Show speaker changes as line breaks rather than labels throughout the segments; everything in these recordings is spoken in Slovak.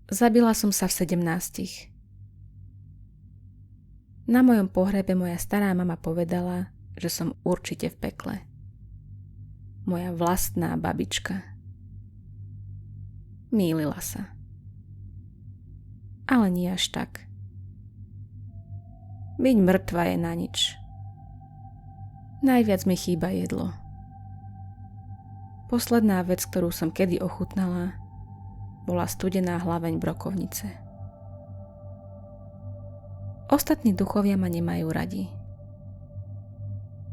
Zabila som sa v 17. Na mojom pohrebe moja stará mama povedala, že som určite v pekle. Moja vlastná babička. Mýlila sa. Ale nie až tak. Byť mŕtva je na nič. Najviac mi chýba jedlo. Posledná vec, ktorú som kedy ochutnala, bola studená hlaveň brokovnice. Ostatní duchovia ma nemajú radi.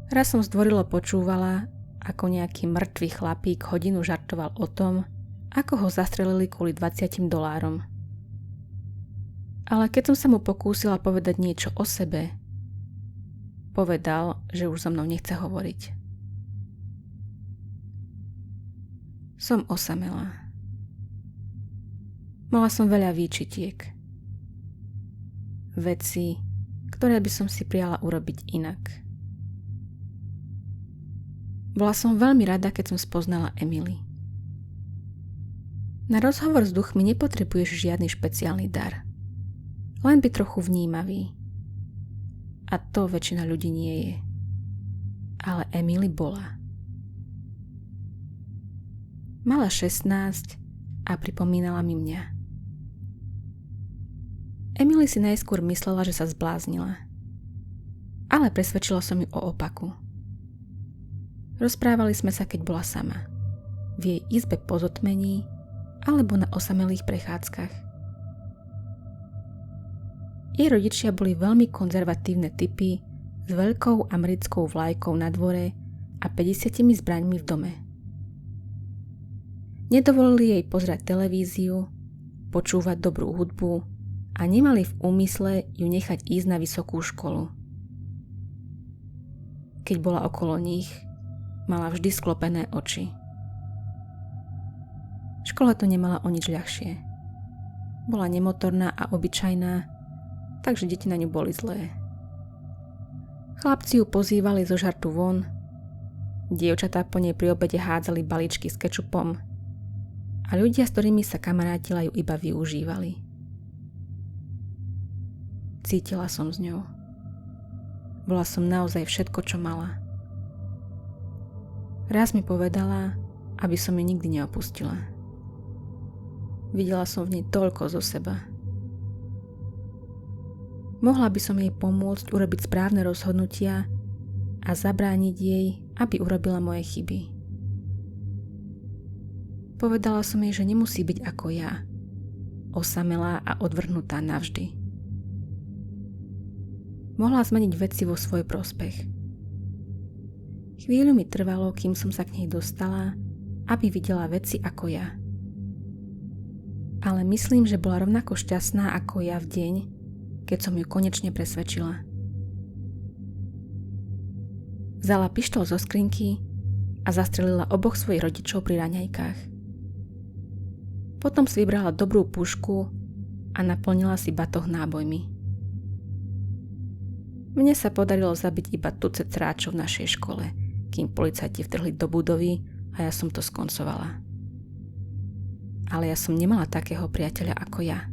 Raz som zdvorilo počúvala, ako nejaký mŕtvý chlapík hodinu žartoval o tom, ako ho zastrelili kvôli $20. Ale keď som sa mu pokúsila povedať niečo o sebe, povedal, že už so mnou nechce hovoriť. Som osamelá. Mala som veľa výčitiek. Veci, ktoré by som si prijala urobiť inak. Bola som veľmi rada, keď som spoznala Emily. Na rozhovor s duchmi nepotrebuješ žiadny špeciálny dar. Len byť trochu vnímavý. A to väčšina ľudí nie je. Ale Emily bola. Mala 16 a pripomínala mi mňa. Emily si najskôr myslela, že sa zbláznila. Ale presvedčila som ju o opaku. Rozprávali sme sa, keď bola sama. V jej izbe po zotmení alebo na osamelých prechádzkach. Jej rodičia boli veľmi konzervatívne typy s veľkou americkou vlajkou na dvore a 50 zbraňmi v dome. Nedovolili jej pozerať televíziu, počúvať dobrú hudbu a nemali v úmysle ju nechať ísť na vysokú školu. Keď bola okolo nich, mala vždy sklopené oči. Škola to nemala o nič ľahšie. Bola nemotorná a obyčajná, takže deti na ňu boli zlé. Chlapci ju pozývali zo žartu von, dievčatá po nej pri obede hádzali balíčky s kečupom a ľudia, s ktorými sa kamarátila, ju iba využívali. Cítila som s ňou. Bola som naozaj všetko, čo mala. Raz mi povedala, aby som ju nikdy neopustila. Videla som v nej toľko zo seba. Mohla by som jej pomôcť urobiť správne rozhodnutia a zabrániť jej, aby urobila moje chyby. Povedala som jej, že nemusí byť ako ja, osamelá a odvrhnutá navždy. Mohla zmeniť veci vo svoj prospech. Chvíľu mi trvalo, kým som sa k nej dostala, aby videla veci ako ja. Ale myslím, že bola rovnako šťastná ako ja v deň, keď som ju konečne presvedčila. Vzala pištol zo skrinky a zastrelila oboch svojich rodičov pri raňajkách. Potom si vybrala dobrú pušku a naplnila si batoh nábojmi. Mne sa podarilo zabiť iba tucet tráčov v našej škole, kým policajti vtrhli do budovy a ja som to skoncovala. Ale ja som nemala takého priateľa ako ja.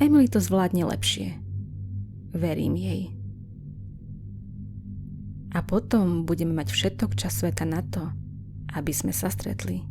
Emily to zvládne lepšie. Verím jej. A potom budeme mať všetok čas sveta na to, aby sme sa stretli.